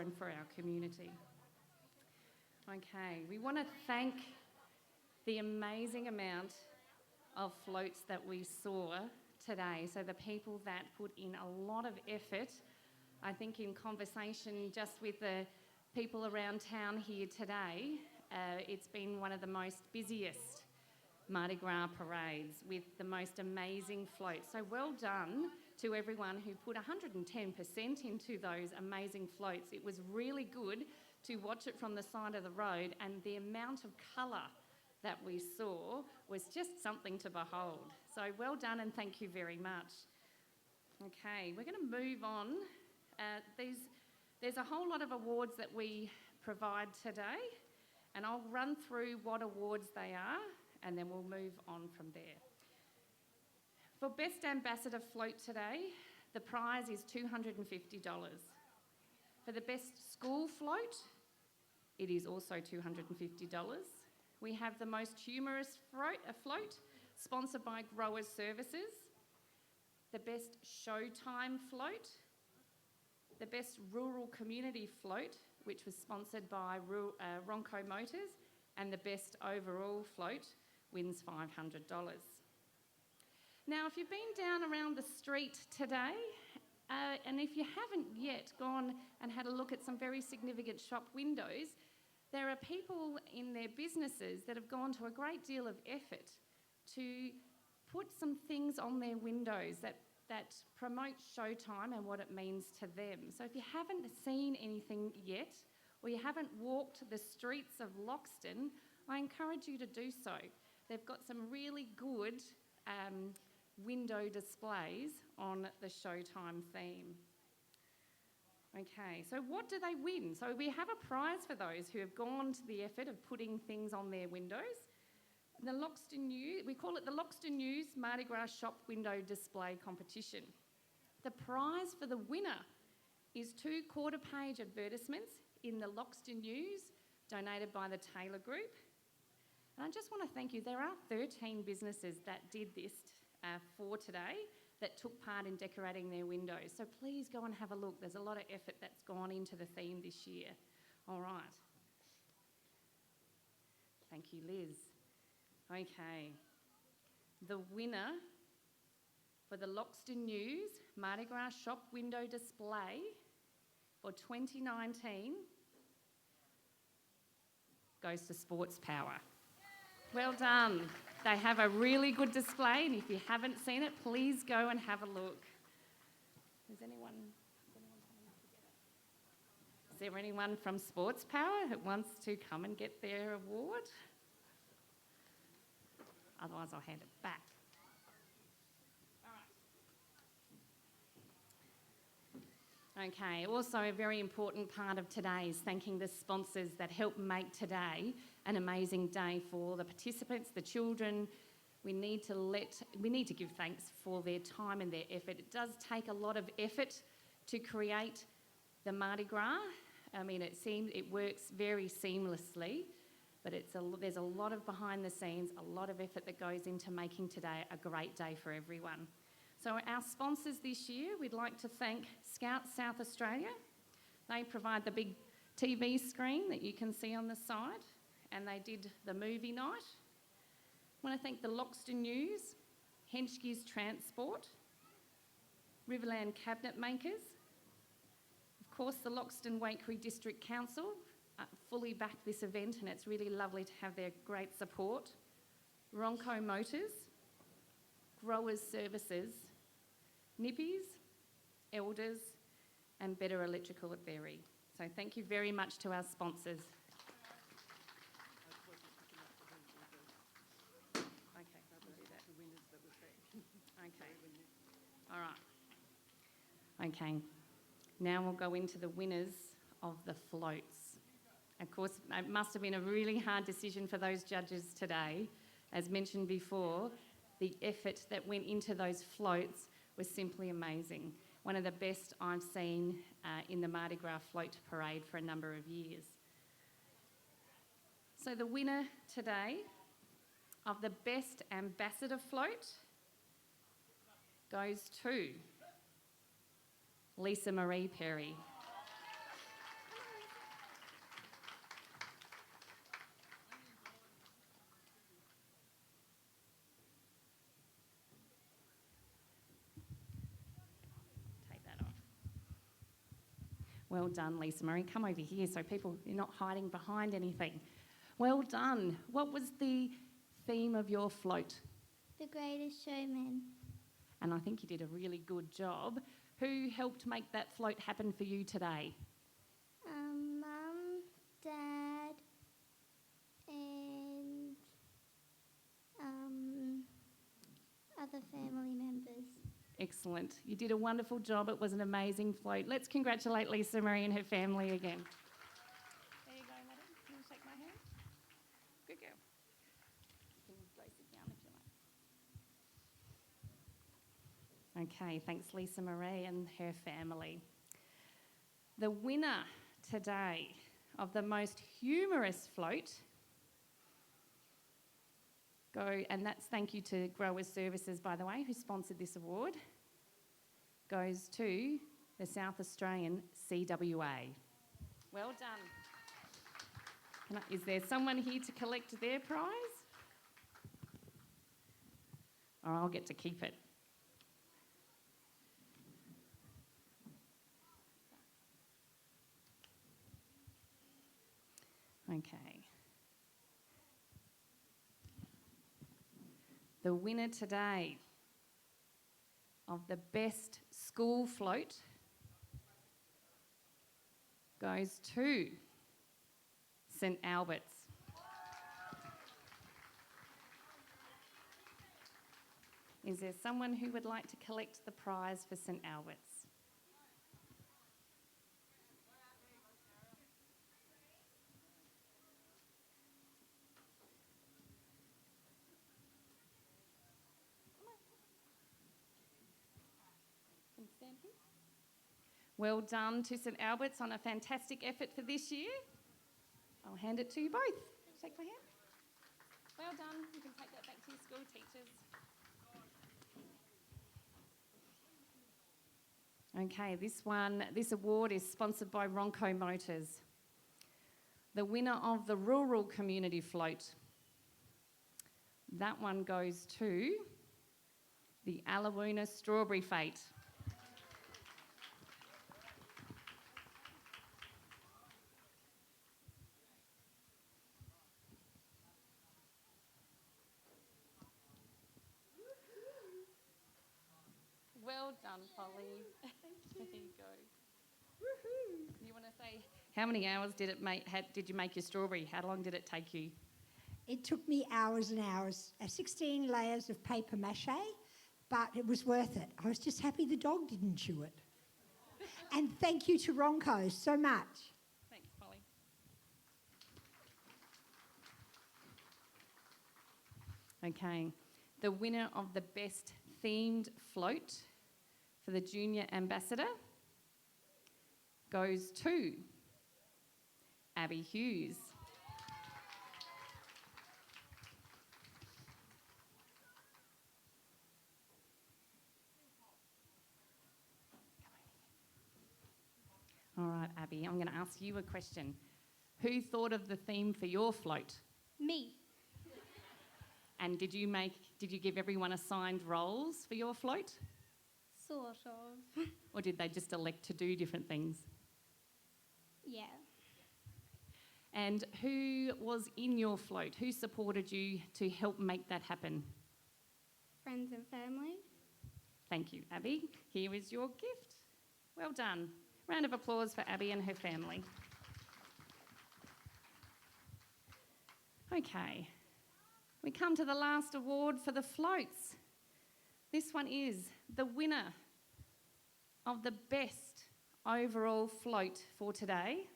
for and for our community. Okay, we want to thank the amazing amount of floats that we saw today. So the people that put in a lot of effort, I think in conversation just with the people around town here today, it's been one of the most busiest Mardi Gras parades with the most amazing floats. So well done to everyone who put 110% into those amazing floats. It was really good to watch it from the side of the road, and the amount of colour that we saw was just something to behold. So well done and thank you very much. Okay, we're going to move on. There's a whole lot of awards that we provide today, and I'll run through what awards they are and then we'll move on from there. For Best Ambassador Float today, the prize is $250. For the Best School Float, it is also $250. We have the Most Humorous Float, sponsored by Growers Services. The Best Showtime Float. The Best Rural Community Float, which was sponsored by Ronco Motors. And the Best Overall Float wins $500. Now, if you've been down around the street today, and if you haven't yet gone and had a look at some very significant shop windows, there are people in their businesses that have gone to a great deal of effort to put some things on their windows that promote Showtime and what it means to them. So if you haven't seen anything yet, or you haven't walked the streets of Loxton, I encourage you to do so. They've got some really good window displays on the Showtime theme. Okay, so what do they win? So we have a prize for those who have gone to the effort of putting things on their windows. The Loxton News, we call it the Loxton News Mardi Gras Shop Window Display Competition. The prize for the winner is 2 quarter-page advertisements in the Loxton News, donated by the Taylor Group. And I just want to thank you. There are 13 businesses that did this for today, that took part in decorating their windows. So please go and have a look. There's a lot of effort that's gone into the theme this year. All right. Thank you, Liz. Okay. The winner for the Loxton News Mardi Gras Shop Window Display for 2019 goes to Sports Power. Well done. They have a really good display, and if you haven't seen it, please go and have a look. Is there anyone from Sports Power that wants to come and get their award? Otherwise, I'll hand it back. All right. Okay, also a very important part of today is thanking the sponsors that help make today an amazing day for the participants, the children. We need to give thanks for their time and their effort. It does take a lot of effort to create the Mardi Gras. I mean, it works very seamlessly, but there's a lot of behind the scenes, a lot of effort that goes into making today a great day for everyone. So our sponsors this year, we'd like to thank Scouts South Australia. They provide the big TV screen that you can see on the side, and they did the movie night. I want to thank the Loxton News, Henschke's Transport, Riverland Cabinet Makers, of course the Loxton Wakery District Council fully backed this event, and it's really lovely to have their great support. Ronco Motors, Growers Services, Nippies, Elders, and Better Electrical at Berry. So thank you very much to our sponsors. Okay, we'll do that. Okay, all right. Okay, now we'll go into the winners of the floats. Of course, it must have been a really hard decision for those judges today. As mentioned before, the effort that went into those floats was simply amazing. One of the best I've seen in the Mardi Gras float parade for a number of years. So the winner today of the Best Ambassador Float goes to Lisa Marie Perry. Well done, Lisa Marie. Come over here so you're not hiding behind anything. Well done. What was the theme of your float? The Greatest Showman. And I think you did a really good job. Who helped make that float happen for you today? Mum, Dad, and other family members. Excellent. You did a wonderful job. It was an amazing float. Let's congratulate Lisa Marie and her family again. There you go, madam. Can you shake my hand? Good girl. You can go sit down if you like. Okay, thanks Lisa Marie and her family. The winner today of the most humorous float and that's thank you to Growers Services, by the way, who sponsored this award, goes to the South Australian CWA. Well done. Is there someone here to collect their prize? Or I'll get to keep it. Okay. The winner today of the best school float goes to St Albert's. Is there someone who would like to collect the prize for St Albert's? Well done to St Albert's on a fantastic effort for this year. I'll hand it to you both. Shake my hand. Well done. You can take that back to your school teachers. Okay, this award is sponsored by Ronco Motors. The winner of the Rural Community Float. That one goes to the Alawoona Strawberry Fete. Well done, Polly. Thank you. There you go. Woohoo! You want to say how many hours did you make your strawberry? How long did it take you? It took me hours and hours, 16 layers of paper mache, but it was worth it. I was just happy the dog didn't chew it. And thank you to Ronco so much. Thanks, Polly. Okay, the winner of the best themed float for the Junior Ambassador goes to Abby Hughes. All right, Abby, I'm going to ask you a question. Who thought of the theme for your float? Me. And did you give everyone assigned roles for your float? Sort of. Or did they just elect to do different things? Yeah. And who was in your float? Who supported you to help make that happen? Friends and family. Thank you, Abby. Here is your gift. Well done. Round of applause for Abby and her family. Okay. We come to the last award for the floats. This one is the winner of the best overall float for today.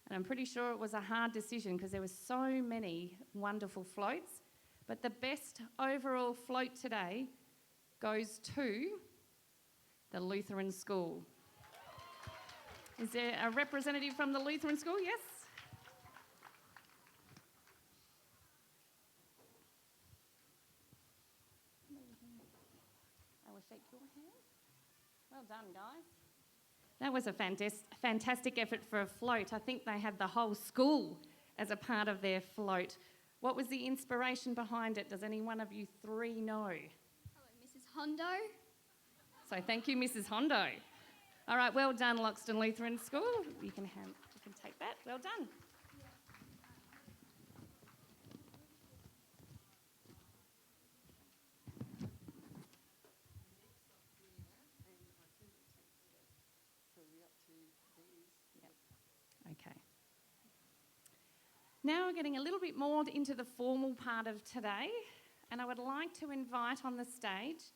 And I'm pretty sure it was a hard decision because there were so many wonderful floats. But the best overall float today goes to the Lutheran School. Is there a representative from the Lutheran School? Yes? I will shake your hand. Well done, guys. That was a fantastic effort for a float. I think they had the whole school as a part of their float. What was the inspiration behind it? Does any one of you three know? Hello, Mrs. Hondo. So thank you, Mrs. Hondo. All right, well done, Loxton Lutheran School. You can take that. Well done. Okay. Now we're getting a little bit more into the formal part of today, and I would like to invite on the stage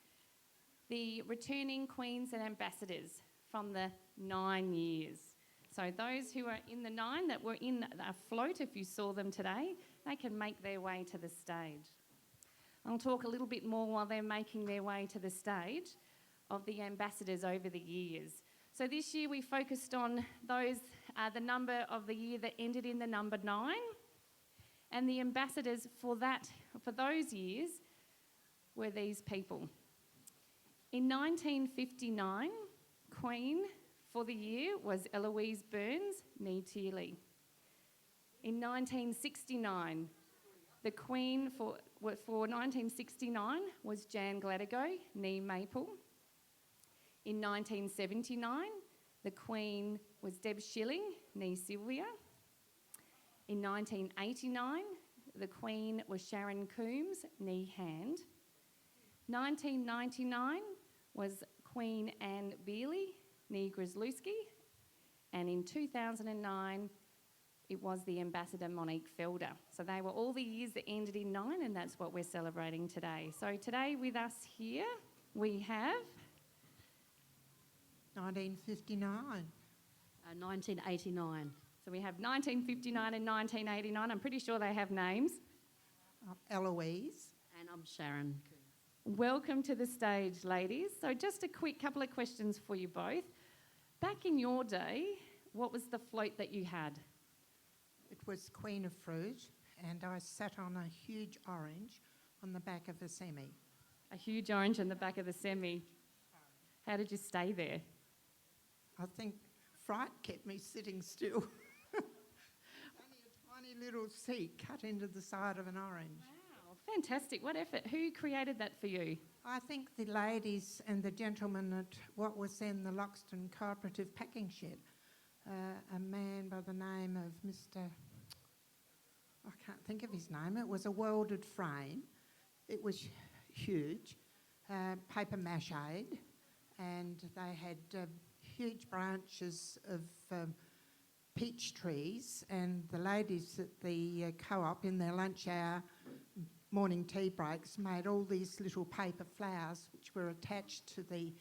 the returning Queens and Ambassadors from the 9 years. So those who are in the 9 that were in a float, if you saw them today, they can make their way to the stage. I'll talk a little bit more while they're making their way to the stage of the ambassadors over the years. So this year we focused on those, the number of the year that ended in the number 9, and the ambassadors for those years were these people. In 1959, Queen for the year was Eloise Burns, nee Tearley. In 1969, the Queen for 1969 was Jan Gladigo, nee Maple. In 1979, the Queen was Deb Schilling, nee Sylvia. In 1989, the Queen was Sharon Coombs, nee Hand. 1999 was Queen Anne Bealey, nee Grzelewski. And in 2009, it was the Ambassador Monique Felder. So they were all the years that ended in 9, and that's what we're celebrating today. So today with us here, we have 1959. 1989. So we have 1959 and 1989. I'm pretty sure they have names. Eloise. And I'm Sharon. Welcome to the stage, ladies. So just a quick couple of questions for you both. Back in your day, what was the float that you had? It was Queen of Fruit, and I sat on a huge orange on the back of a semi. A huge orange in the back of the semi. How did you stay there? I think fright kept me sitting still. Only a tiny little seat cut into the side of an orange. Wow, fantastic. What effort. Who created that for you? I think the ladies and the gentlemen at what was then the Loxton Cooperative Packing Shed, a man by the name of Mr. I can't think of his name. It was a welded frame. It was huge, paper mache, and they had huge branches of peach trees, and the ladies at the co-op in their lunch hour morning tea breaks made all these little paper flowers which were attached to the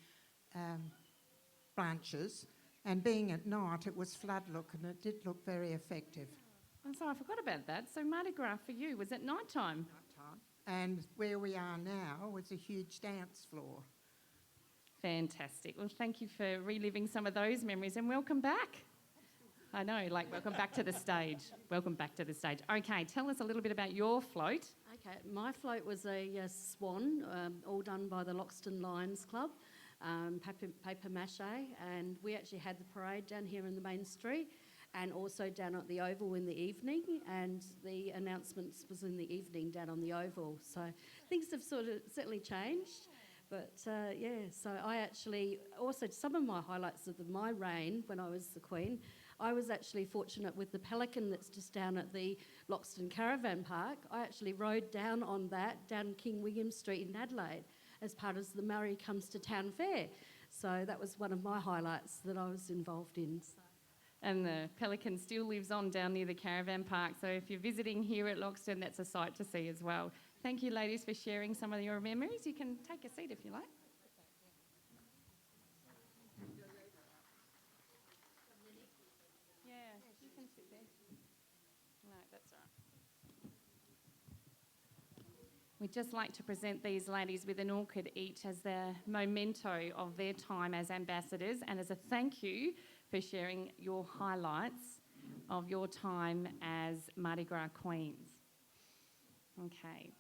branches, and being at night it was flood look, and it did look very effective. I'm sorry, I forgot about that. So Mardi Gras for you, was it night time? Nighttime. And where we are now was a huge dance floor. Fantastic. Well, thank you for reliving some of those memories, and welcome back. I know, welcome back to the stage. Welcome back to the stage. Okay, tell us a little bit about your float. Okay, my float was a swan, all done by the Loxton Lions Club, paper mache, and we actually had the parade down here in the main street and also down at the Oval in the evening, and the announcements was in the evening down on the Oval. So things have sort of certainly changed. But so I actually, also some of my highlights of my reign when I was the Queen, I was actually fortunate with the Pelican that's just down at the Loxton Caravan Park. I actually rode down on that, down King William Street in Adelaide, as part of the Murray Comes to Town Fair. So that was one of my highlights that I was involved in. So. And the Pelican still lives on down near the Caravan Park. So if you're visiting here at Loxton, that's a sight to see as well. Thank you, ladies, for sharing some of your memories. You can take a seat if you like. Yeah, you can sit there. No, that's all right. We'd just like to present these ladies with an orchid each as the memento of their time as ambassadors, and as a thank you for sharing your highlights of your time as Mardi Gras Queens. Okay.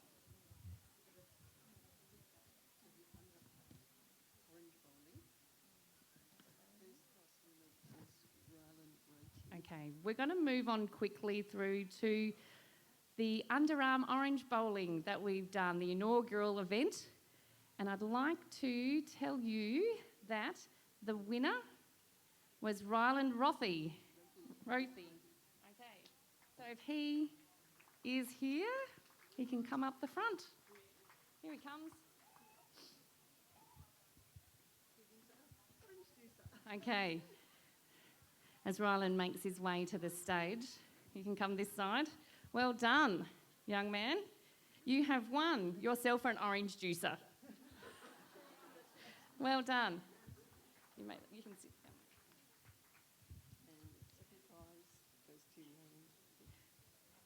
Okay, we're going to move on quickly through to the underarm orange bowling that we've done, the inaugural event. And I'd like to tell you that the winner was Ryland Rothy. Okay. So if he is here, he can come up the front. Here he comes. Okay. As Ryland makes his way to the stage, you can come this side. Well done, young man. You have won yourself an orange juicer. Well done. You can sit down.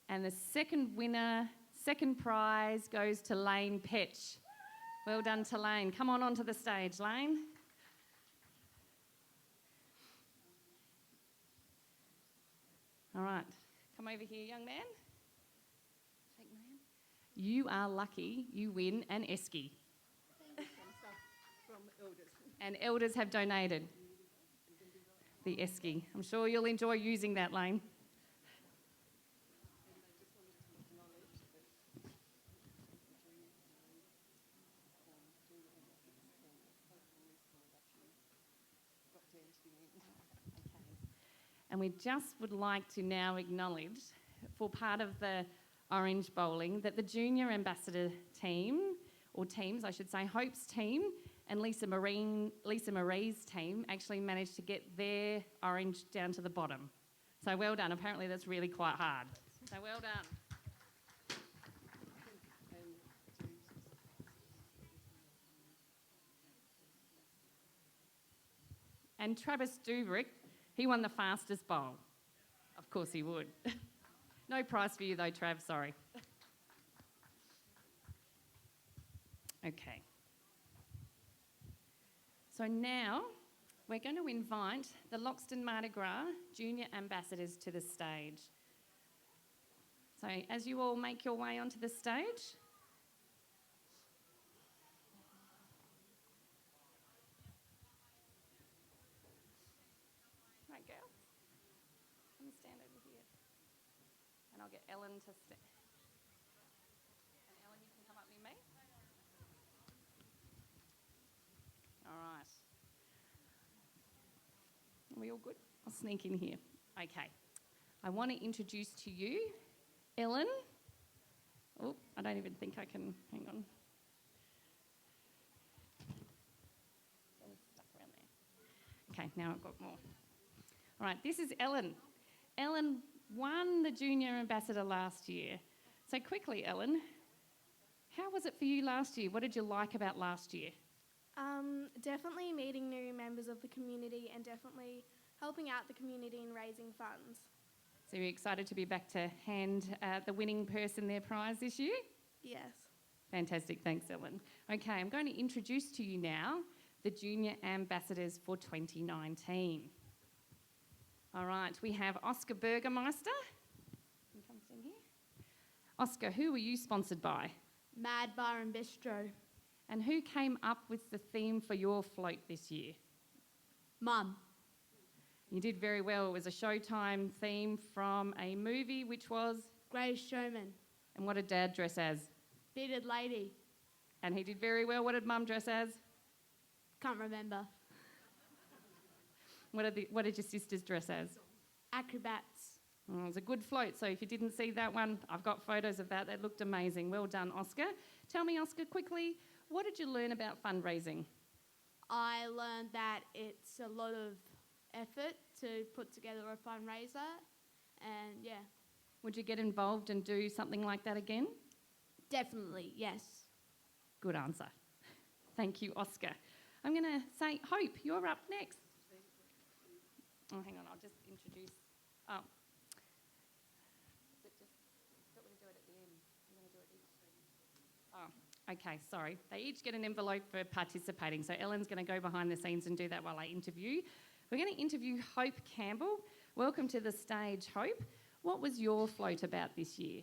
And the second prize goes to Lane Petch. Well done to Lane. Come on onto the stage, Lane. All right. Come over here, young man. Shake my hand. You are lucky you win an esky. And elders have donated the esky. I'm sure you'll enjoy using that, Lane. And we just would like to now acknowledge, for part of the Orange Bowling, that the junior ambassador team, or teams I should say, Hope's team and Lisa Marie's team actually managed to get their orange down to the bottom. So well done. Apparently that's really quite hard. So well done. And Travis Dubrick, he won the fastest bowl. Of course he would. No prize for you though, Trav, sorry. Okay. So now we're going to invite the Loxton Mardi Gras junior ambassadors to the stage. So as you all make your way onto the stage, right girl, come and stand over here. And I'll get Ellen to stand. And Ellen, you can come up near me. All right. Are we all good? I'll sneak in here. Okay. I want to introduce to you Ellen. Oh, I don't even think I can. Hang on. Ellen's stuck around there. Okay, now I've got more. All right, this is Ellen. Ellen won the Junior Ambassador last year. So quickly, Ellen, how was it for you last year? What did you like about last year? Definitely meeting new members of the community and definitely helping out the community in raising funds. So you're excited to be back to hand the winning person their prize this year? Yes. Fantastic, thanks Ellen. Okay, I'm going to introduce to you now the Junior Ambassadors for 2019. All right, we have Oscar Burgermeister. Can you come stand here? Oscar, who were you sponsored by? Mad Bar and Bistro. And who came up with the theme for your float this year? Mum. You did very well. It was a Showtime theme from a movie which was... Greatest Showman. And what did Dad dress as? Bearded Lady. And he did very well. What did Mum dress as? Can't remember. What did your sisters dress as? Acrobats. Oh, it was a good float, so if you didn't see that one, I've got photos of that. That looked amazing. Well done, Oscar. Tell me, Oscar, quickly, what did you learn about fundraising? I learned that it's a lot of effort to put together a fundraiser and yeah. Would you get involved and do something like that again? Definitely, yes. Good answer. Thank you, Oscar. I'm going to say, Hope, you're up next. Oh, hang on, I'll just introduce... Oh. Is it just... I thought we'd do it at the end. You're going to do it each? Oh, okay, sorry. They each get an envelope for participating, so Ellen's going to go behind the scenes and do that while I interview. We're going to interview Hope Campbell. Welcome to the stage, Hope. What was your float about this year?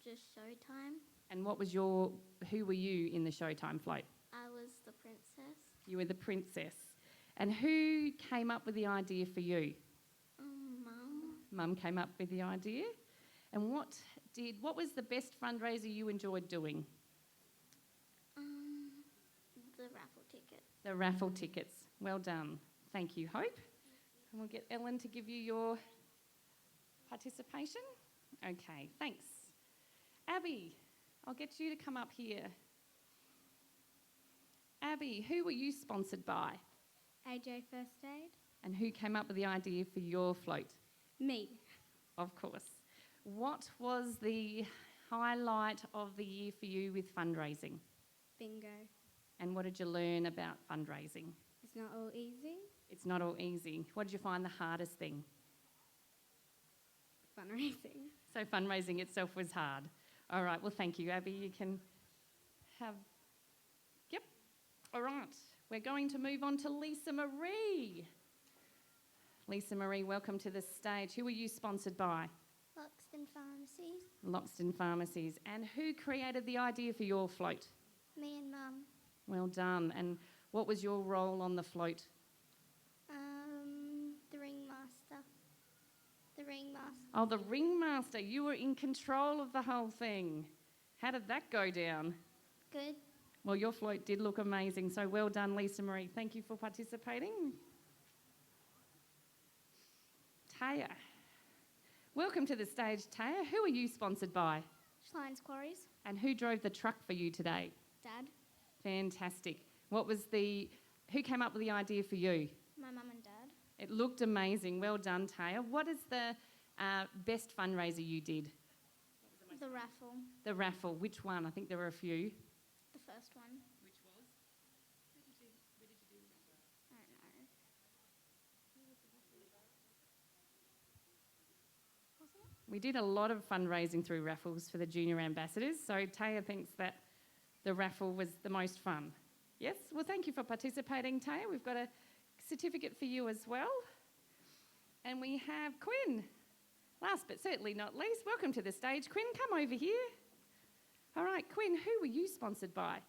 Just Showtime. And who were you in the Showtime float? I was the princess. You were the princess. And who came up with the idea for you? Mum. Mum came up with the idea. And what was the best fundraiser you enjoyed doing? The raffle ticket. The raffle tickets. Well done. Thank you, Hope. And we'll get Ellen to give you your participation. Okay, thanks. Abby, I'll get you to come up here. Abby, who were you sponsored by? AJ First Aid. And who came up with the idea for your float? Me. Of course. What was the highlight of the year for you with fundraising? Bingo. And what did you learn about fundraising? It's not all easy. It's not all easy. What did you find the hardest thing? Fundraising. So fundraising itself was hard. All right, well, thank you, Abby. You can have... Yep. All right. We're going to move on to Lisa Marie. Lisa Marie, welcome to the stage. Who were you sponsored by? Loxton Pharmacies. Loxton Pharmacies. And who created the idea for your float? Me and Mum. Well done. And what was your role on the float? The ringmaster. The ringmaster. Oh, the ringmaster. You were in control of the whole thing. How did that go down? Good. Well, your float did look amazing, so well done, Lisa Marie. Thank you for participating. Taya. Welcome to the stage, Taya. Who are you sponsored by? Schline's Quarries. And who drove the truck for you today? Dad. Fantastic. Who came up with the idea for you? My mum and dad. It looked amazing. Well done, Taya. What is the best fundraiser you did? The raffle. The raffle. Which one? I think there were a few. The first one. Which was? Where did you do I don't know. We did a lot of fundraising through raffles for the junior ambassadors, so Taya thinks that the raffle was the most fun. Yes? Well, thank you for participating, Taya. We've got a certificate for you as well. And we have Quinn. Last but certainly not least, welcome to the stage. Quinn, come over here. All right, Quinn, who were you sponsored by?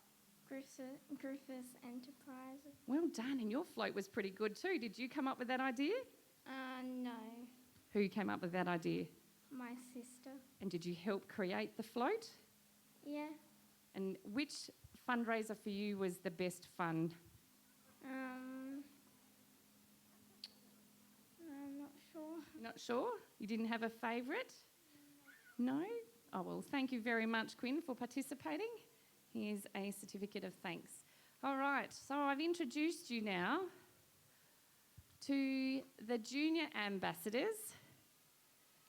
Griffiths Enterprises. Well done, and your float was pretty good too. Did you come up with that idea? No. Who came up with that idea? My sister. And did you help create the float? Yeah. And which fundraiser for you was the best fun? I'm not sure. Not sure? You didn't have a favourite? No? Oh, well, thank you very much, Quinn, for participating. Here's a certificate of thanks. All right, so I've introduced you now to the junior ambassadors,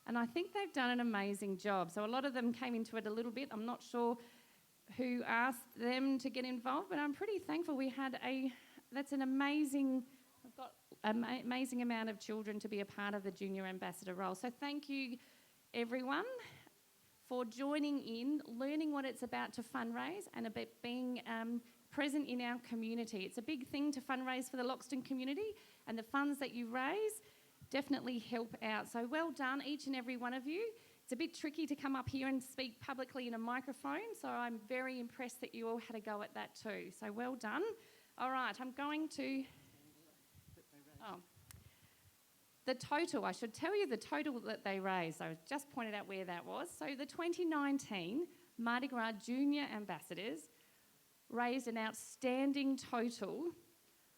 and I think they've done an amazing job. So a lot of them came into it a little bit. I'm not sure who asked them to get involved, but I'm pretty thankful we had that's an amazing, I've got an amazing amount of children to be a part of the junior ambassador role. So thank you, everyone, for joining in, learning what it's about to fundraise and about being present in our community. It's a big thing to fundraise for the Loxton community, and the funds that you raise definitely help out. So well done, each and every one of you. It's a bit tricky to come up here and speak publicly in a microphone, so I'm very impressed that you all had a go at that too. So well done. All right, I'm going to... The total, I should tell you the total that they raised. I just pointed out where that was. So the 2019 Mardi Gras Junior Ambassadors raised an outstanding total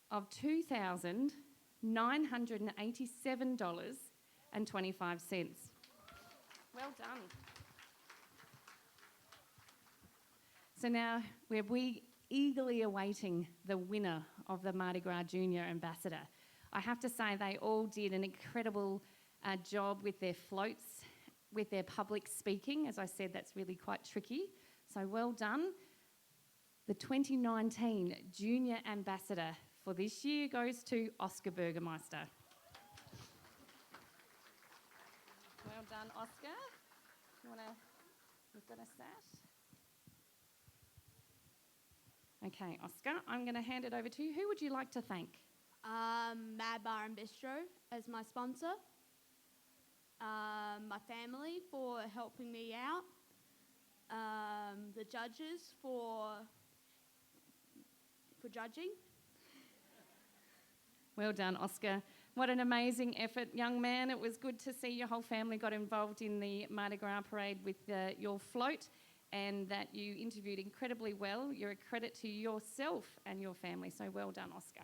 of $2,987.25. Well done. So now we're eagerly awaiting the winner of the Mardi Gras Junior Ambassador. I have to say they all did an incredible job with their floats, with their public speaking. As I said, that's really quite tricky. So well done. The 2019 Junior Ambassador for this year goes to Oscar Burgermeister. Well done, Oscar. We've got a sat. Okay, Oscar, I'm going to hand it over to you. Who would you like to thank? Mad Bar and Bistro as my sponsor. My family for helping me out. The judges for judging. Well done, Oscar. What an amazing effort, young man. It was good to see your whole family got involved in the Mardi Gras parade with your float, and that you interviewed incredibly well. You're a credit to yourself and your family, so well done, Oscar.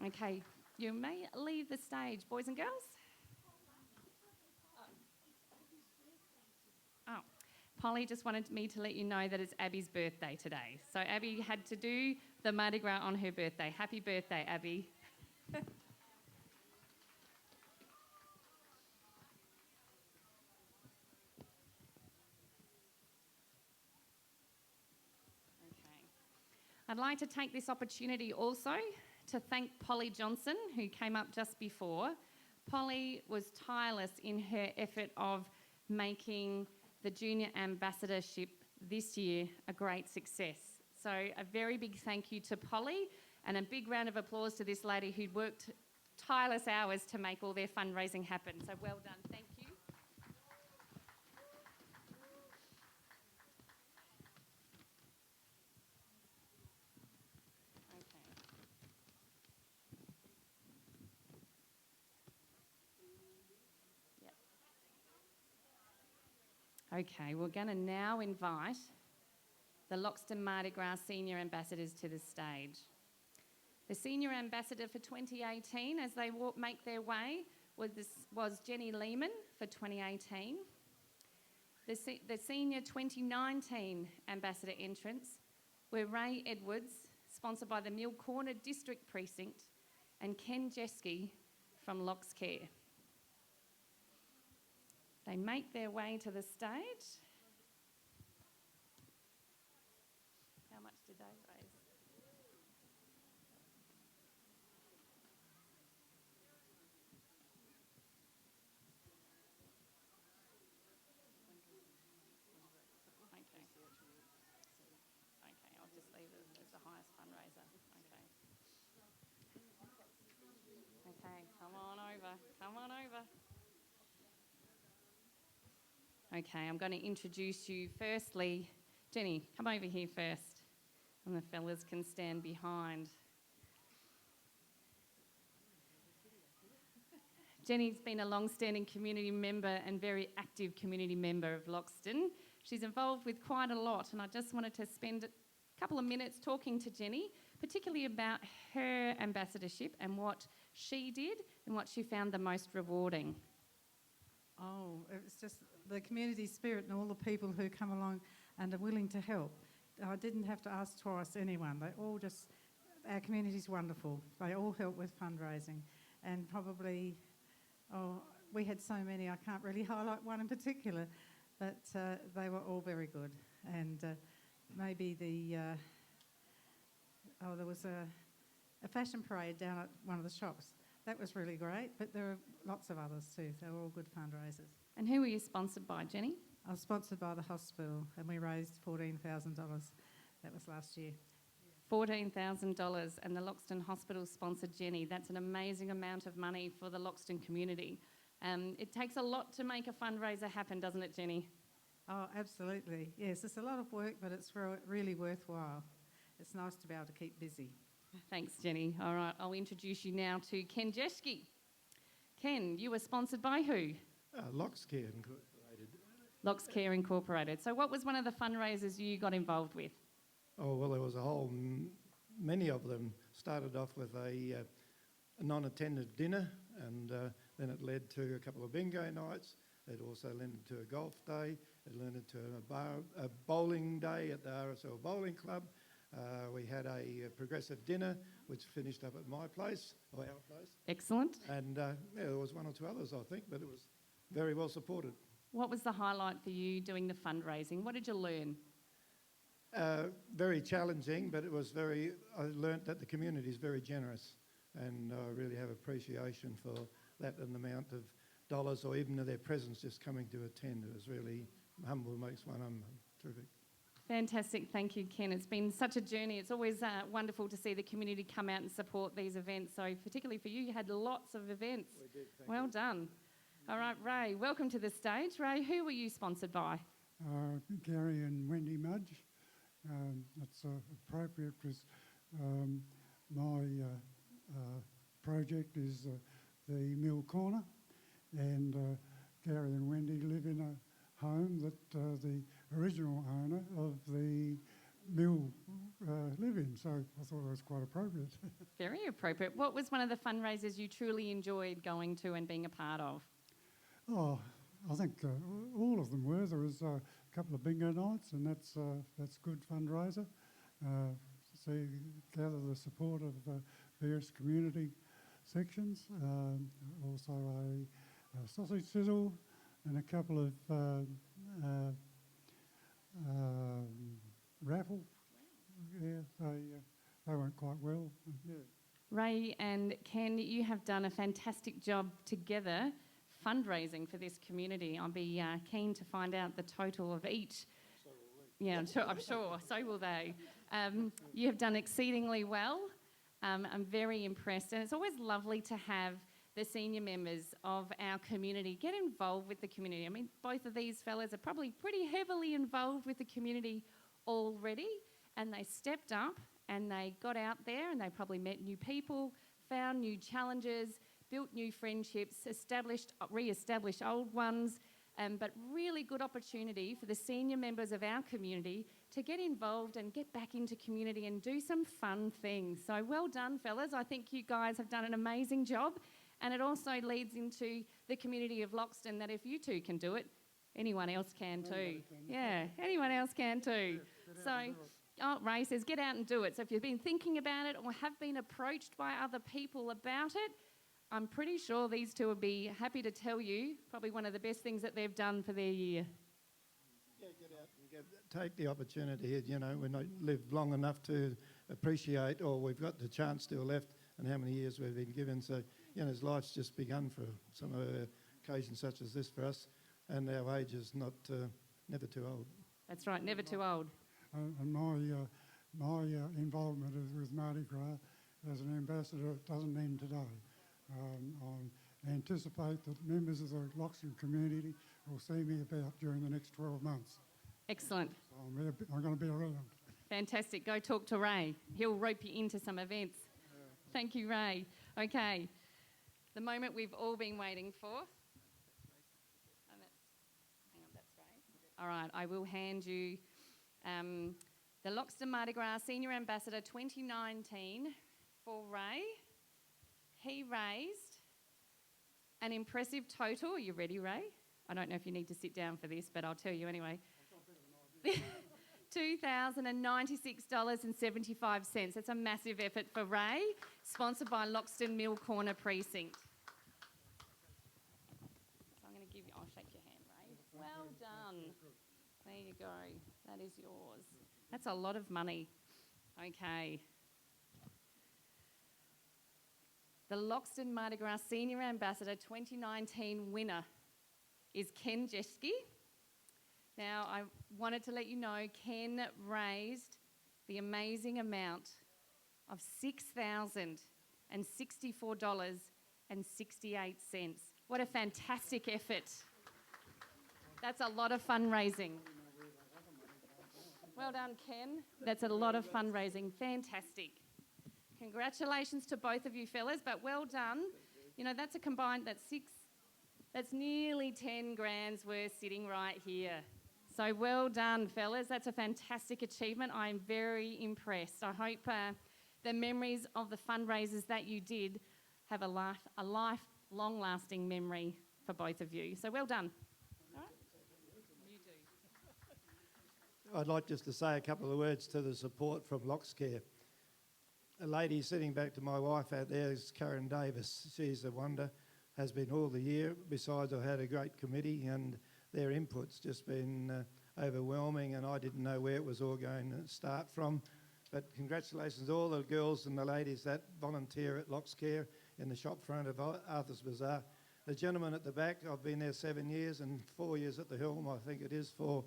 Okay, you may leave the stage, boys and girls. Oh, Polly just wanted me to let you know that it's Abby's birthday today. So Abby had to do the Mardi Gras on her birthday. Happy birthday, Abby. I'd like to take this opportunity also to thank Polly Johnson, who came up just before. Polly was tireless in her effort of making the junior ambassadorship this year a great success. So a very big thank you to Polly, and a big round of applause to this lady who'd worked tireless hours to make all their fundraising happen. So well done, thank you. Okay, we're going to now invite the Loxton Mardi Gras Senior Ambassadors to the stage. The Senior Ambassador for 2018, as they make their way, was Jenny Lehman for 2018. The Senior 2019 Ambassador entrants were Ray Edwards, sponsored by the Mill Corner District Precinct, and Ken Jeske from Loxcare. They make their way to the stage. How much did they raise? Okay, I'll just leave it as the highest fundraiser. Okay, come on over. Okay, I'm going to introduce you firstly. Jenny, come over here first, and the fellas can stand behind. Jenny's been a long-standing community member and very active community member of Loxton. She's involved with quite a lot, and I just wanted to spend a couple of minutes talking to Jenny, particularly about her ambassadorship and what she did and what she found the most rewarding. Oh, it was just the community spirit and all the people who come along and are willing to help. I didn't have to ask twice anyone. They all just, our community's wonderful. They all help with fundraising. And probably, we had so many, I can't really highlight one in particular, but they were all very good. And maybe there was a fashion parade down at one of the shops. That was really great, but there are lots of others too. They were all good fundraisers. And who were you sponsored by, Jenny? I was sponsored by the hospital, and we raised $14,000. That was last year. $14,000, and the Loxton Hospital sponsored Jenny. That's an amazing amount of money for the Loxton community. It takes a lot to make a fundraiser happen, doesn't it, Jenny? Oh, absolutely. Yes, it's a lot of work, but it's really worthwhile. It's nice to be able to keep busy. Thanks, Jenny. All right, I'll introduce you now to Ken Jeske. Ken, you were sponsored by who? Loxcare Incorporated. Loxcare Incorporated. So what was one of the fundraisers you got involved with? Oh, well, there was a whole, many of them. Started off with a non-attended dinner, and then it led to a couple of bingo nights. It also led to a golf day. It led into a bowling day at the RSL Bowling Club. We had a progressive dinner, which finished up at my place, or our place. Excellent. And there was one or two others, I think, but it was very well supported. What was the highlight for you doing the fundraising? What did you learn? Very challenging, but I learnt that the community is very generous, and I really have appreciation for that and the amount of dollars or even their presence just coming to attend. It was really humble, makes one terrific. Fantastic. Thank you, Ken. It's been such a journey. It's always wonderful to see the community come out and support these events. So particularly for you had lots of events. We did, thank well you. done. All right, Ray, welcome to the stage. Ray, who were you sponsored by? Gary and Wendy Mudge. That's appropriate because my project is the Mill Corner, and Gary and Wendy live in a home that the original owner of the mill live in, so I thought it was quite appropriate. Very appropriate. What was one of the fundraisers you truly enjoyed going to and being a part of? Oh, I think all of them were. There was a couple of bingo nights, and that's good fundraiser. Gather the support of various community sections. Also a sausage sizzle and a couple of raffle. Yeah, they went quite well. Yeah. Ray and Ken, you have done a fantastic job together fundraising for this community. I'll be keen to find out the total of each. So will we. Yeah, I'm sure. So will they. You have done exceedingly well. I'm very impressed, and it's always lovely to have the senior members of our community get involved with the community. I mean, both of these fellas are probably pretty heavily involved with the community already, and they stepped up and they got out there and they probably met new people, found new challenges, built new friendships, re-established old ones, but really good opportunity for the senior members of our community to get involved and get back into community and do some fun things. So well done, fellas. I think you guys have done an amazing job, and it also leads into the community of Loxton that if you two can do it, anyone else can too. Yeah, anyone else can too. So, Ray says get out and do it. So if you've been thinking about it or have been approached by other people about it, I'm pretty sure these two would be happy to tell you probably one of the best things that they've done for their year. Yeah, get out and take the opportunity. You know, we've not lived long enough to appreciate, or we've got the chance still left, and how many years we've been given. So, you know, life's just begun for some occasions such as this for us, and our age is never too old. That's right, never too old. And my involvement with Mardi Gras as an ambassador doesn't end today. I anticipate that members of the Loxton community will see me about during the next 12 months. Excellent. So I'm going to be around. Fantastic. Go talk to Ray. He'll rope you into some events. Yeah. Thank you, Ray. Okay, the moment we've all been waiting for. Hang on, that's Ray. All right, I will hand you the Loxton Mardi Gras Senior Ambassador 2019 for Ray. He raised an impressive total. Are you ready, Ray? I don't know if you need to sit down for this, but I'll tell you anyway. $2,096.75. That's a massive effort for Ray, sponsored by Loxton Mill Corner Precinct. So I'm going to give you, I'll shake your hand, Ray. Well done. There you go. That is yours. That's a lot of money. Okay. The Loxton Mardi Gras Senior Ambassador 2019 winner is Ken Jeske. Now, I wanted to let you know Ken raised the amazing amount of $6,064.68. What a fantastic effort. That's a lot of fundraising. Well done, Ken. That's a lot of fundraising. Fantastic. Congratulations to both of you fellas, but well done. You know, that's a combined, that's nearly 10 grand's worth sitting right here. So well done, fellas. That's a fantastic achievement. I'm very impressed. I hope the memories of the fundraisers that you did have a long-lasting memory for both of you. So well done. All right? You do. I'd like just to say a couple of words to the support from Loxcare. A lady sitting back to my wife out there is Karen Davis. She's a wonder, has been all the year. Besides, I've had a great committee and their input's just been overwhelming, and I didn't know where it was all going to start from. But congratulations to all the girls and the ladies that volunteer at Loxcare in the shop front of Arthur's Bazaar. The gentleman at the back, I've been there 7 years and 4 years at the helm, I think it is, for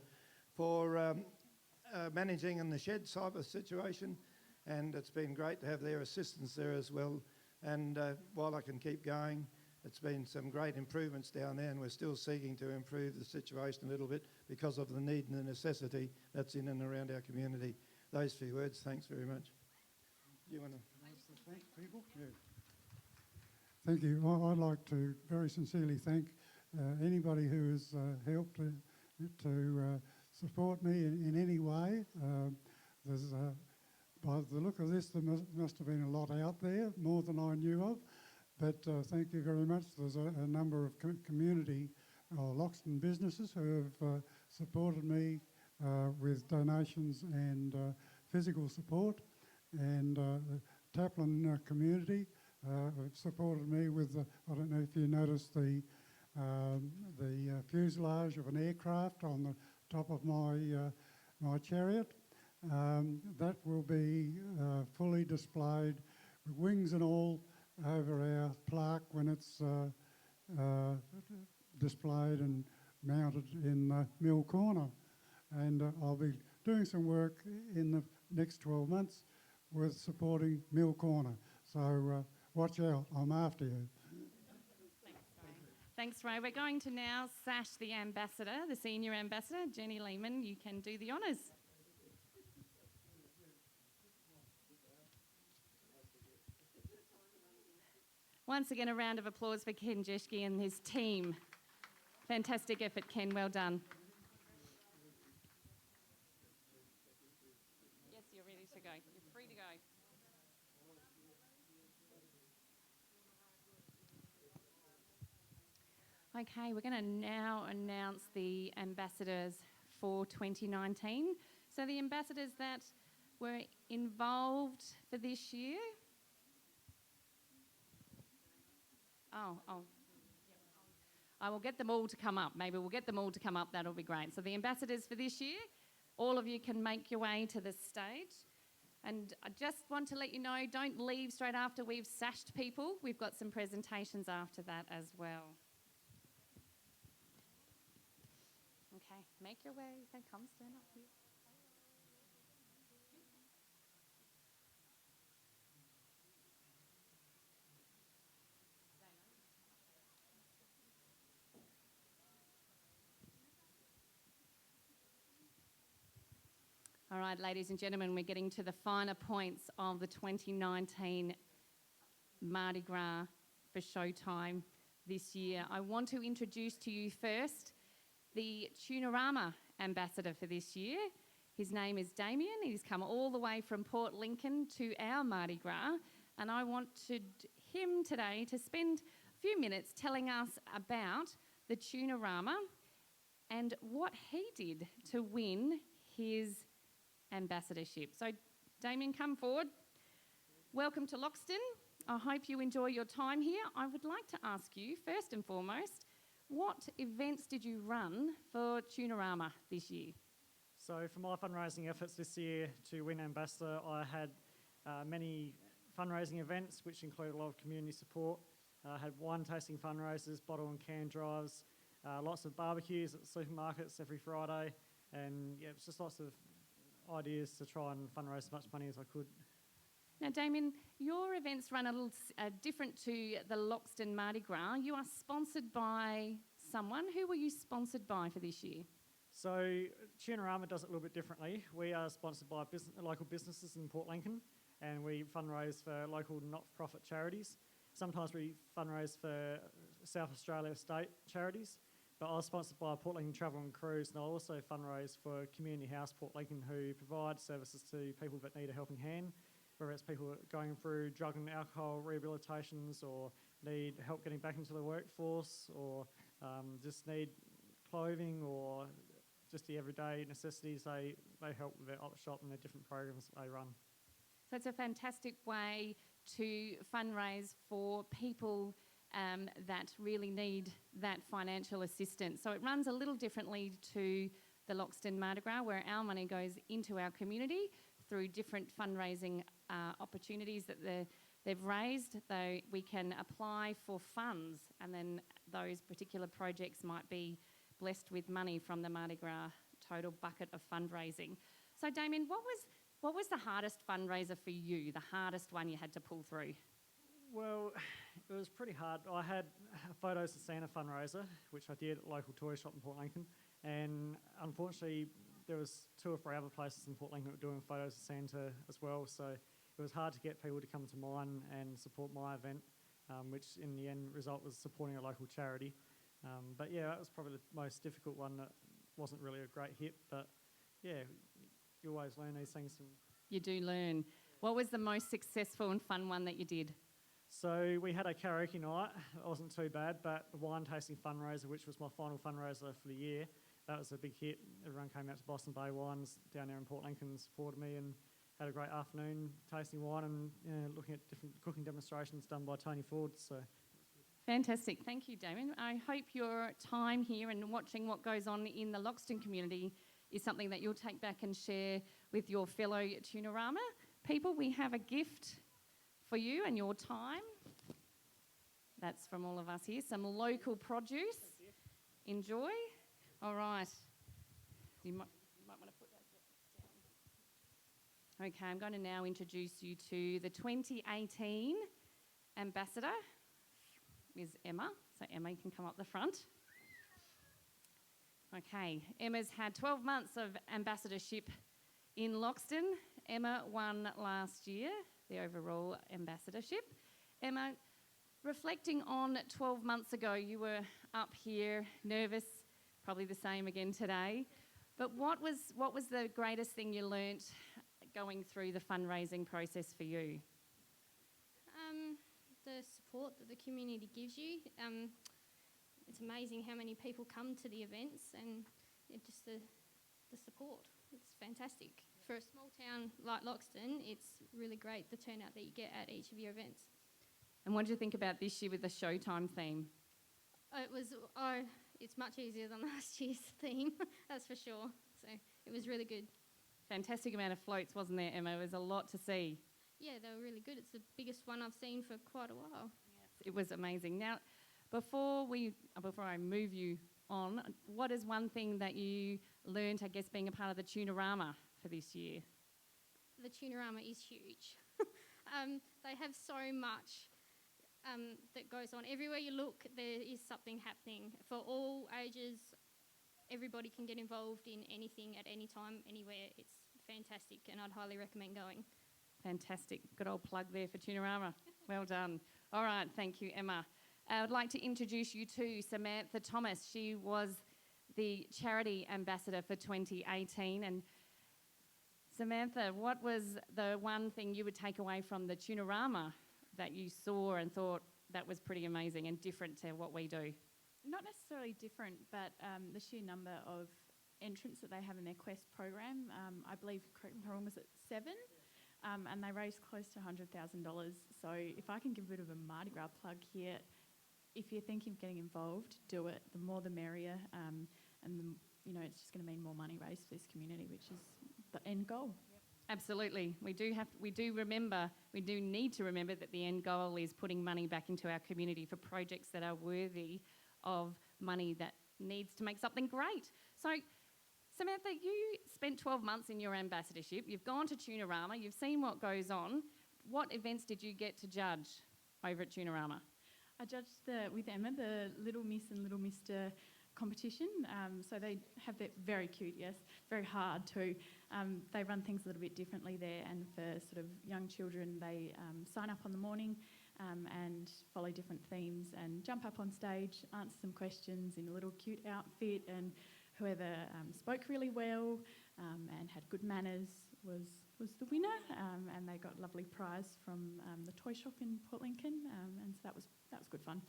managing in the shed type of situation. And it's been great to have their assistance there as well. And while I can keep going, it's been some great improvements down there, and we're still seeking to improve the situation a little bit because of the need and the necessity that's in and around our community. Those few words, thanks very much. Do you want to thank people? Yeah. Thank you. Well, I'd like to very sincerely thank anybody who has helped to support me in any way. There's by the look of this, there must have been a lot out there, more than I knew of. But thank you very much. There's a number of community Loxton businesses who have supported me with donations and physical support, and the Taplin community have supported me with, I don't know if you noticed the fuselage of an aircraft on the top of my chariot. That will be fully displayed, with wings and all, over our plaque when it's displayed and mounted in Mill Corner. And I'll be doing some work in the next 12 months with supporting Mill Corner. So watch out, I'm after you. Thanks, Ray. We're going to now sash the ambassador, the senior ambassador, Jenny Lehman. You can do the honours. Once again, a round of applause for Ken Jeschke and his team. Fantastic effort, Ken. Well done. Yes, you're ready to go. You're free to go. Okay, we're going to now announce the ambassadors for 2019. So the ambassadors that were involved for this year. I will get them all to come up. Maybe we'll get them all to come up. That'll be great. So the ambassadors for this year, all of you can make your way to the stage. And I just want to let you know, don't leave straight after we've sashed people. We've got some presentations after that as well. Okay, make your way. Okay, come stand up here. All right, ladies and gentlemen, we're getting to the finer points of the 2019 Mardi Gras for Showtime this year. I want to introduce to you first the Tunarama ambassador for this year. His name is Damien. He's come all the way from Port Lincoln to our Mardi Gras, and I wanted him today to spend a few minutes telling us about the Tunarama and what he did to win his ambassadorship. So, Damien, come forward. Welcome to Loxton. I hope you enjoy your time here. I would like to ask you, first and foremost, what events did you run for Tunarama this year? So for my fundraising efforts this year to win ambassador, I had many fundraising events, which include a lot of community support. I had wine tasting fundraisers, bottle and can drives, lots of barbecues at supermarkets every Friday, and yeah, it was just lots of ideas to try and fundraise as much money as I could. Now, Damien, your events run a little different to the Loxton Mardi Gras. You are sponsored by someone. Who were you sponsored by for this year? So Tunarama does it a little bit differently. We are sponsored by local businesses in Port Lincoln, and we fundraise for local not-for-profit charities. Sometimes we fundraise for South Australia state charities, but I was sponsored by Port Lincoln Travel and Cruise, and I also fundraise for Community House Port Lincoln, who provide services to people that need a helping hand, whether it's people going through drug and alcohol rehabilitations or need help getting back into the workforce, or just need clothing or just the everyday necessities. They help with their op shop and their different programs that they run. So it's a fantastic way to fundraise for people that really need that financial assistance. So it runs a little differently to the Loxton Mardi Gras, where our money goes into our community through different fundraising opportunities that they've raised. Though we can apply for funds, and then those particular projects might be blessed with money from the Mardi Gras total bucket of fundraising. So Damien, what was the hardest fundraiser for you, the hardest one you had to pull through? Well, it was pretty hard. I had a Photos of Santa fundraiser, which I did at a local toy shop in Port Lincoln, and unfortunately there was 2 or 3 other places in Port Lincoln that were doing Photos of Santa as well, so it was hard to get people to come to mine and support my event, which in the end result was supporting a local charity. But yeah, that was probably the most difficult one. That wasn't really a great hit, but yeah, you always learn these things. You do learn. What was the most successful and fun one that you did? So we had a karaoke night. It wasn't too bad, but the wine tasting fundraiser, which was my final fundraiser for the year, that was a big hit. Everyone came out to Boston Bay Wines down there in Port Lincoln, supported me, and had a great afternoon tasting wine and looking at different cooking demonstrations done by Tony Ford. So Fantastic. Thank you, Damien. I hope your time here and watching what goes on in the Loxton community is something that you'll take back and share with your fellow Tunarama people. We have a gift for you and your time. That's from all of us here. Some local produce. Enjoy. All right. You might want to put that down. Okay, I'm going to now introduce you to the 2018 ambassador, Ms. Emma. So Emma, you can come up the front. Okay, Emma's had 12 months of ambassadorship in Loxton. Emma won last year the overall ambassadorship. Emma, reflecting on 12 months ago, you were up here, nervous, probably the same again today. But what was the greatest thing you learnt going through the fundraising process for you? The support that the community gives you. It's amazing how many people come to the events and just the support. It's fantastic. For a small town like Loxton, it's really great the turnout that you get at each of your events. And what did you think about this year with the Showtime theme? It's much easier than last year's theme, that's for sure. So it was really good. Fantastic amount of floats, wasn't there, Emma? It was a lot to see. Yeah, they were really good. It's the biggest one I've seen for quite a while. Yes, it was amazing. Now, before I move you on, what is one thing that you learnt, I guess, being a part of the Tunarama for this year? The Tunarama is huge. They have so much that goes on. Everywhere you look, there is something happening. For all ages, everybody can get involved in anything at any time, anywhere. It's fantastic, and I'd highly recommend going. Fantastic. Good old plug there for Tunarama. Well done. All right, thank you, Emma. I would like to introduce you to Samantha Thomas. She was the charity ambassador for 2018. And Samantha, what was the one thing you would take away from the Tunarama that you saw and thought that was pretty amazing and different to what we do? Not necessarily different, but the sheer number of entrants that they have in their Quest program. I believe, correct me if I'm wrong, was it 7? And they raised close to $100,000. So if I can give a bit of a Mardi Gras plug here, if you're thinking of getting involved, do it. The more the merrier, and it's just going to mean more money raised for this community, which is the end goal. Absolutely. We do need to remember that the end goal is putting money back into our community for projects that are worthy of money that needs to make something great. So, Samantha, you spent 12 months in your ambassadorship. You've gone to Tunarama. You've seen what goes on. What events did you get to judge over at Tunarama? I judged with Emma the Little Miss and Little Mister competition. So they have that very cute, yes, very hard too. They run things a little bit differently there, and for sort of young children, they sign up on the morning and follow different themes and jump up on stage, answer some questions in a little cute outfit, and whoever spoke really well and had good manners was the winner, and they got a lovely prize from the toy shop in Port Lincoln, and so that was good fun.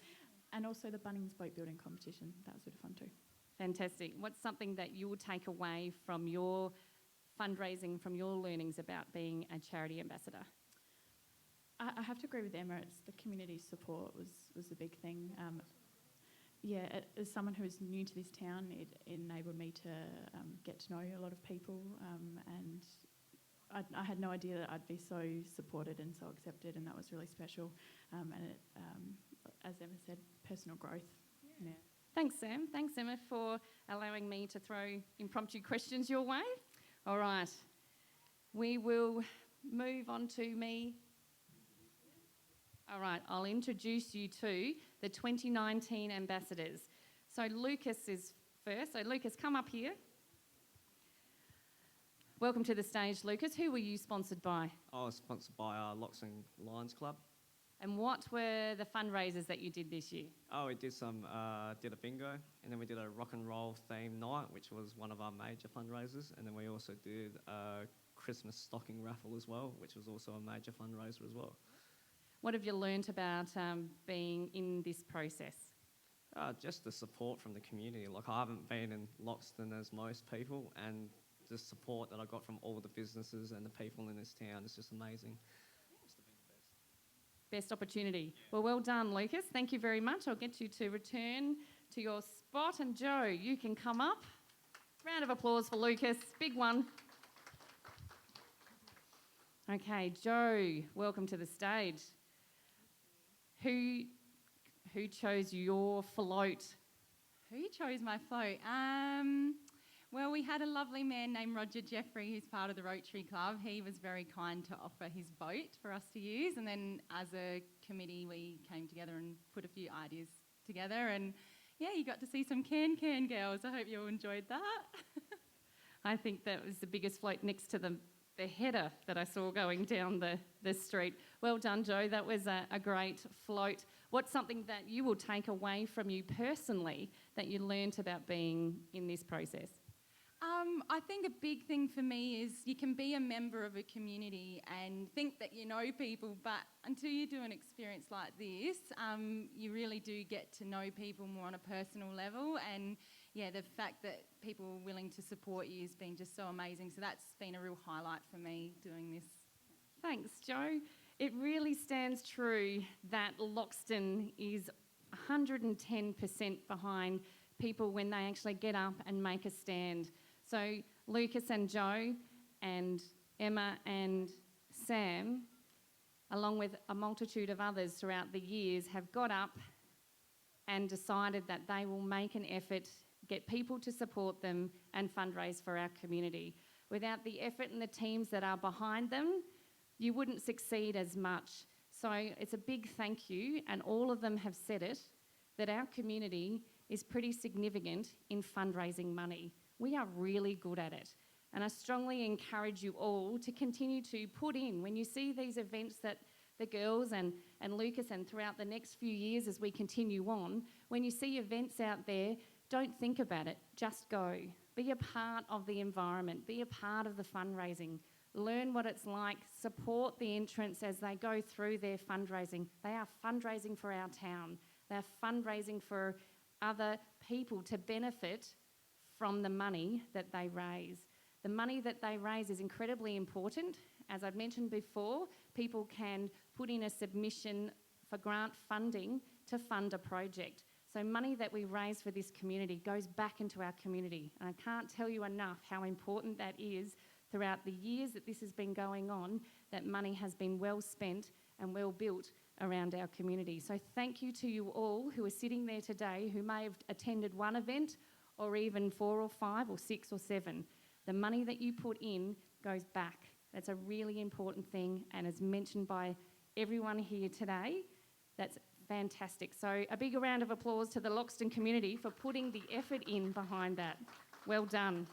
And also the Bunnings boat building competition, that was a bit of fun too. Fantastic. What's something that you will take away from your fundraising, from your learnings about being a charity ambassador? I have to agree with Emma. It's the community support was a big thing. As someone who is new to this town, it enabled me to get to know a lot of people, and I had no idea that I'd be so supported and so accepted, and that was really special. And it, as Emma said, personal growth. Yeah. Thanks, Sam. Thanks, Emma, for allowing me to throw impromptu questions your way. All right. We will move on to me. All right, I'll introduce you to the 2019 ambassadors. So Lucas is first. So Lucas, come up here. Welcome to the stage, Lucas. Who were you sponsored by? I was sponsored by Loxton Lions Club. And what were the fundraisers that you did this year? Oh, we did did a bingo, and then we did a rock and roll theme night, which was one of our major fundraisers, and then we also did a Christmas stocking raffle as well, which was also a major fundraiser as well. What have you learnt about being in this process? Just the support from the community. Like, I haven't been in Loxton as most people, and the support that I got from all the businesses and the people in this town is just amazing. Must have been the best. Best opportunity. Well done, Lucas. Thank you very much. I'll get you to return to your spot. And Joe, you can come up. Round of applause for Lucas. Big one. Okay, Joe, welcome to the stage. Who chose your float? Who chose my float? Well, we had a lovely man named Roger Jeffrey, who's part of the Rotary Club. He was very kind to offer his boat for us to use, and then as a committee we came together and put a few ideas together, and yeah, you got to see some can girls. I hope you all enjoyed that. I think that was the biggest float next to the header that I saw going down the street. Well done, Joe. That was a great float. What's something that you will take away from you personally that you learnt about being in this process? I think a big thing for me is you can be a member of a community and think that you know people, but until you do an experience like this, you really do get to know people more on a personal level. And yeah, the fact that people are willing to support you has been just so amazing. So that's been a real highlight for me doing this. Thanks, Joe. It really stands true that Loxton is 110% behind people when they actually get up and make a stand. So Lucas and Joe and Emma and Sam, along with a multitude of others throughout the years, have got up and decided that they will make an effort, get people to support them and fundraise for our community. Without the effort and the teams that are behind them, you wouldn't succeed as much. So it's a big thank you, and all of them have said it, that our community is pretty significant in fundraising money. We are really good at it. And I strongly encourage you all to continue to put in, when you see these events that the girls and Lucas and throughout the next few years as we continue on, when you see events out there, don't think about it, just go. Be a part of the environment, be a part of the fundraising. Learn what it's like, support the entrants as they go through their fundraising. They are fundraising for our town. They are fundraising for other people to benefit from the money that they raise. The money that they raise is incredibly important. As I've mentioned before, people can put in a submission for grant funding to fund a project. So money that we raise for this community goes back into our community. And I can't tell you enough how important that is throughout the years that this has been going on, that money has been well spent and well built around our community. So thank you to you all who are sitting there today who may have attended one event or even 4 or 5 or 6 or 7. The money that you put in goes back. That's a really important thing, and as mentioned by everyone here today, that's fantastic. So a big round of applause to the Loxton community for putting the effort in behind that. Well done.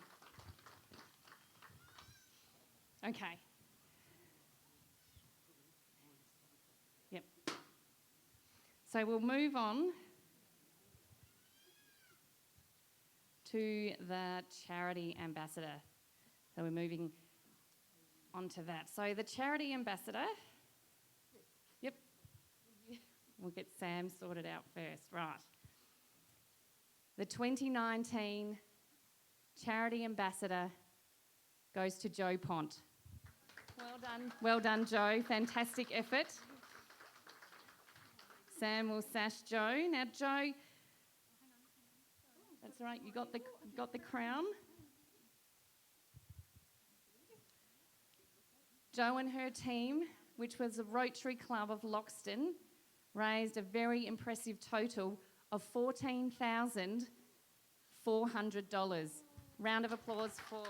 Okay. Yep. So we'll move on to the charity ambassador. So we're moving on to that. So the charity ambassador, yep, we'll get Sam sorted out first. Right. The 2019 charity ambassador goes to Joe Pont. Well done. Well done, Joe. Fantastic effort. Sam will sash Joe. Now, Joe, that's all right. You got the crown. Jo and her team, which was the Rotary Club of Loxton, raised a very impressive total of $14,400. Round of applause for...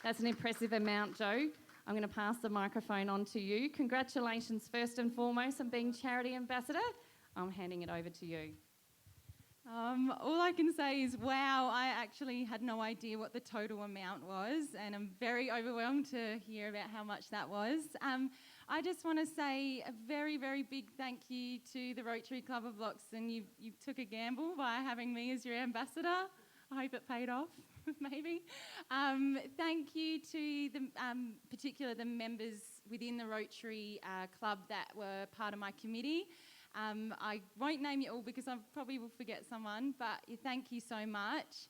That's an impressive amount, Jo. I'm going to pass the microphone on to you. Congratulations first and foremost on being charity ambassador. I'm handing it over to you. All I can say is, wow, I actually had no idea what the total amount was, and I'm very overwhelmed to hear about how much that was. I just want to say a very, very big thank you to the Rotary Club of Loxton. You took a gamble by having me as your ambassador. I hope it paid off, maybe. Thank you to the the members within the Rotary Club that were part of my committee. I won't name you all because I probably will forget someone, but thank you so much.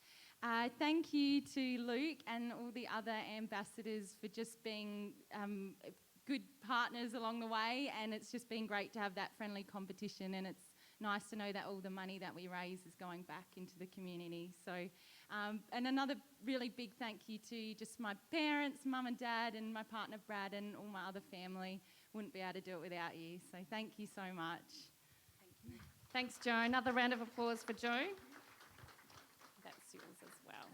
Thank you to Luke and all the other ambassadors for just being good partners along the way, and it's just been great to have that friendly competition, and it's nice to know that all the money that we raise is going back into the community. So, and another really big thank you to just my parents, mum and dad, and my partner Brad, and all my other family. Wouldn't be able to do it without you. So thank you so much. Thank you. Thanks, Joe. Another round of applause for Joe. That's yours as well.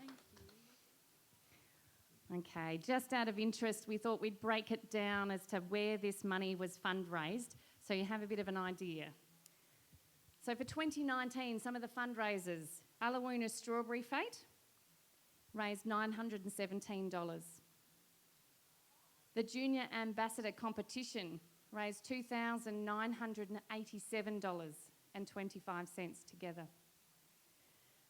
Thank you. Okay, just out of interest, we thought we'd break it down as to where this money was fundraised, so you have a bit of an idea. So for 2019, some of the fundraisers: Allawoona Strawberry Fete raised $917. The Junior Ambassador Competition raised $2,987.25 together.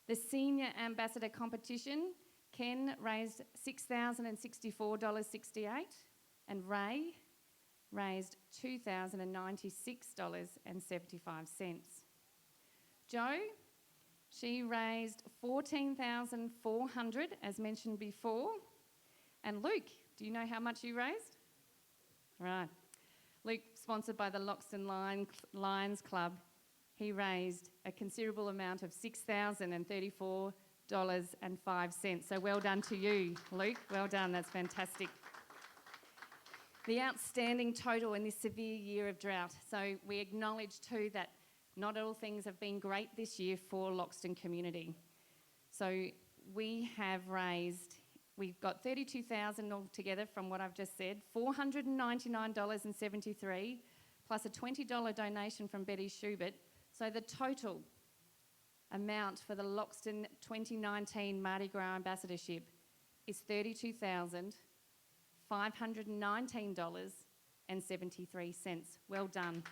The Senior Ambassador Competition, Ken raised $6,064.68, and Ray raised $2,096.75. Jo, she raised $14,400, as mentioned before. And Luke, do you know how much you raised? Right. Luke, sponsored by the Loxton Lions Club, he raised a considerable amount of $6,034.05. So well done to you, Luke. Well done. That's fantastic. The outstanding total in this severe year of drought. So we acknowledge too that not all things have been great this year for Loxton community. So we've got $32,000 altogether from what I've just said, $499.73, plus a $20 donation from Betty Schubert. So the total amount for the Loxton 2019 Mardi Gras Ambassadorship is $32,519.73. Well done.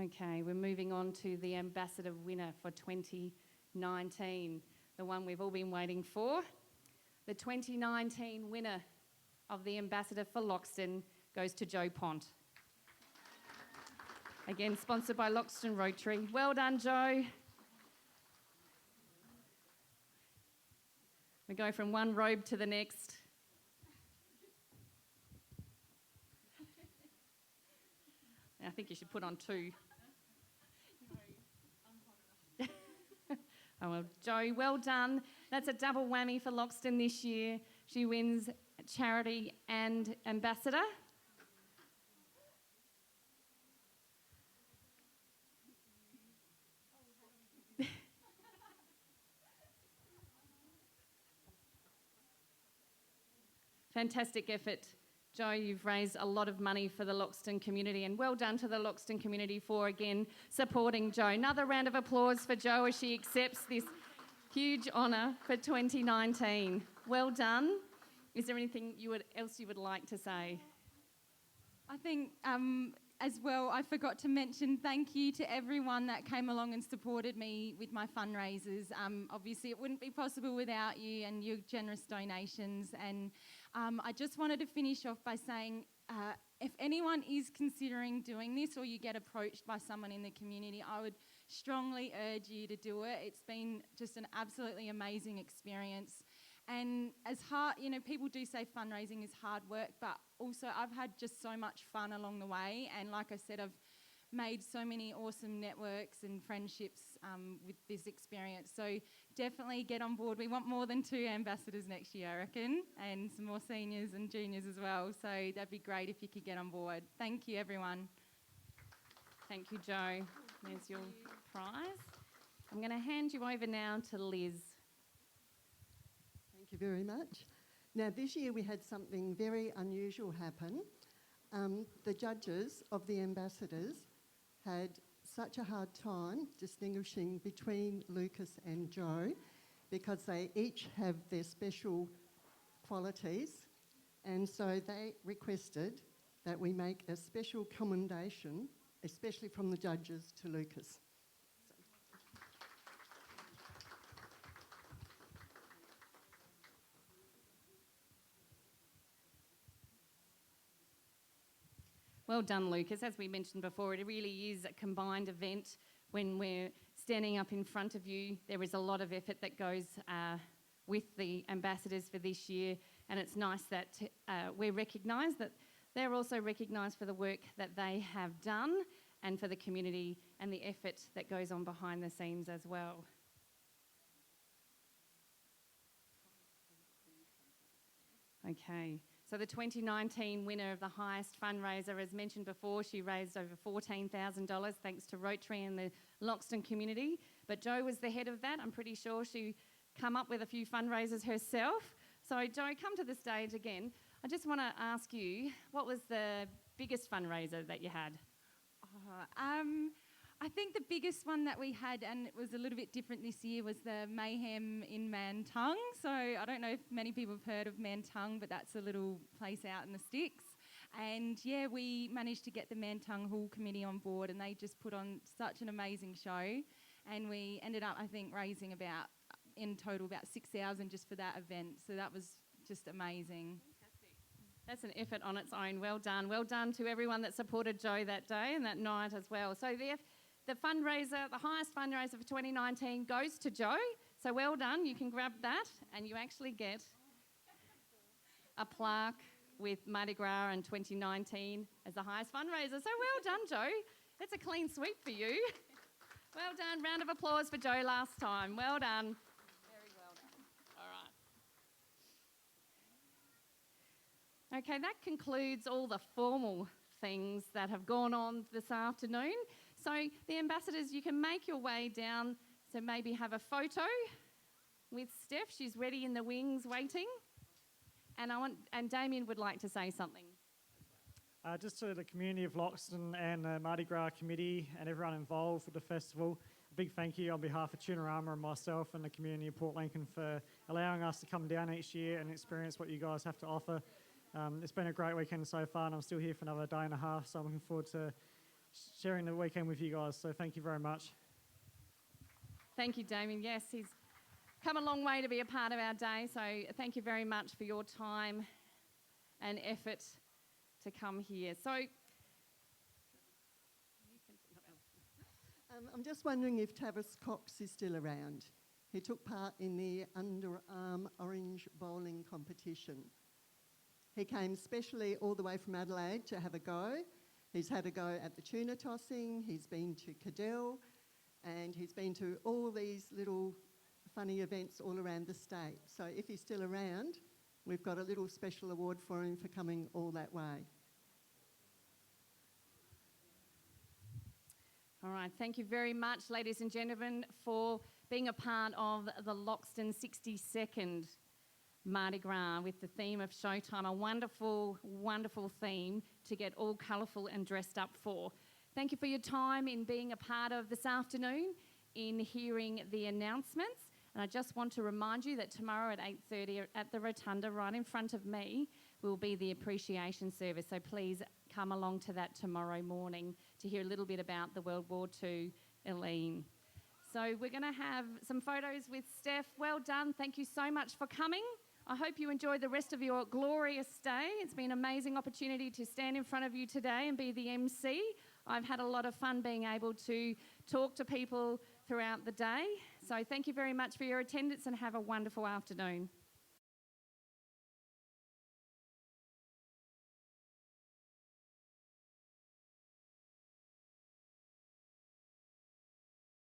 Okay, we're moving on to the Ambassador winner for 2019, the one we've all been waiting for. The 2019 winner of the Ambassador for Loxton goes to Jo Pont. Again, sponsored by Loxton Rotary. Well done, Jo. We go from one robe to the next. I think you should put on two. Oh, well, Jo, well done. That's a double whammy for Loxton this year. She wins charity and ambassador. Fantastic effort. Jo, you've raised a lot of money for the Loxton community, and well done to the Loxton community for, again, supporting Jo. Another round of applause for Jo as she accepts this huge honour for 2019. Well done. Is there anything else you would like to say? I think as well, I forgot to mention thank you to everyone that came along and supported me with my fundraisers. Obviously, it wouldn't be possible without you and your generous donations. And I just wanted to finish off by saying if anyone is considering doing this or you get approached by someone in the community, I would strongly urge you to do it. It's been just an absolutely amazing experience. And as hard, people do say fundraising is hard work, but also I've had just so much fun along the way. And like I said, I've made so many awesome networks and friendships with this experience. So definitely get on board. We want more than 2 ambassadors next year, I reckon, and some more seniors and juniors as well. So that'd be great if you could get on board. Thank you, everyone. Thank you, Jo. There's your prize. I'm going to hand you over now to Liz. Thank you very much. Now, this year we had something very unusual happen. The judges of the ambassadors had such a hard time distinguishing between Lucas and Joe because they each have their special qualities, and so they requested that we make a special commendation, especially from the judges, to Lucas. Well done, Lucas. As we mentioned before, it really is a combined event. When we're standing up in front of you, there is a lot of effort that goes with the ambassadors for this year, and it's nice that we're recognised, that they're also recognised for the work that they have done and for the community and the effort that goes on behind the scenes as well. Okay. So the 2019 winner of the highest fundraiser, as mentioned before, she raised over $14,000 thanks to Rotary and the Loxton community. But Jo was the head of that. I'm pretty sure she come up with a few fundraisers herself. So Jo, come to the stage again. I just want to ask you, what was the biggest fundraiser that you had? I think the biggest one that we had, and it was a little bit different this year, was the Mayhem in Mantung. So I don't know if many people have heard of Mantung, but that's a little place out in the sticks. And yeah, we managed to get the Mantung Hall Committee on board, and they just put on such an amazing show. And we ended up, I think, raising in total about $6,000 just for that event. So that was just amazing. That's an effort on its own. Well done. Well done to everyone that supported Jo that day and that night as well. So the fundraiser, the highest fundraiser for 2019 goes to Jo. So well done. You can grab that and you actually get a plaque with Mardi Gras in 2019 as the highest fundraiser. So well done, Jo. It's a clean sweep for you. Well done. Round of applause for Jo last time. Well done. Very well done. All right. Okay, that concludes all the formal things that have gone on this afternoon. So the ambassadors, you can make your way down, so maybe have a photo with Steph. She's ready in the wings waiting. And Damien would like to say something. Just to the community of Loxton and the Mardi Gras committee and everyone involved with the festival, a big thank you on behalf of Tunarama and myself and the community of Port Lincoln for allowing us to come down each year and experience what you guys have to offer. It's been a great weekend so far, and I'm still here for another day and a half, so I'm looking forward to sharing the weekend with you guys. So thank you very much. Thank you, Damien. Yes, he's come a long way to be a part of our day, so thank you very much for your time and effort to come here. So I'm just wondering if Tavis Cox is still around. He took part in the underarm orange bowling competition. He came specially all the way from Adelaide to have a go. He's had a go at the tuna tossing, he's been to Cadell, and he's been to all these little funny events all around the state. So if he's still around, we've got a little special award for him for coming all that way. All right, thank you very much, ladies and gentlemen, for being a part of the Loxton 62nd Mardi Gras with the theme of Showtime, a wonderful, wonderful theme to get all colourful and dressed up for. Thank you for your time in being a part of this afternoon, in hearing the announcements. And I just want to remind you that tomorrow at 8:30 at the Rotunda, right in front of me, will be the appreciation service. So please come along to that tomorrow morning to hear a little bit about the World War II Eileen. So we're going to have some photos with Steph. Well done. Thank you so much for coming. I hope you enjoy the rest of your glorious day. It's been an amazing opportunity to stand in front of you today and be the MC. I've had a lot of fun being able to talk to people throughout the day. So thank you very much for your attendance and have a wonderful afternoon.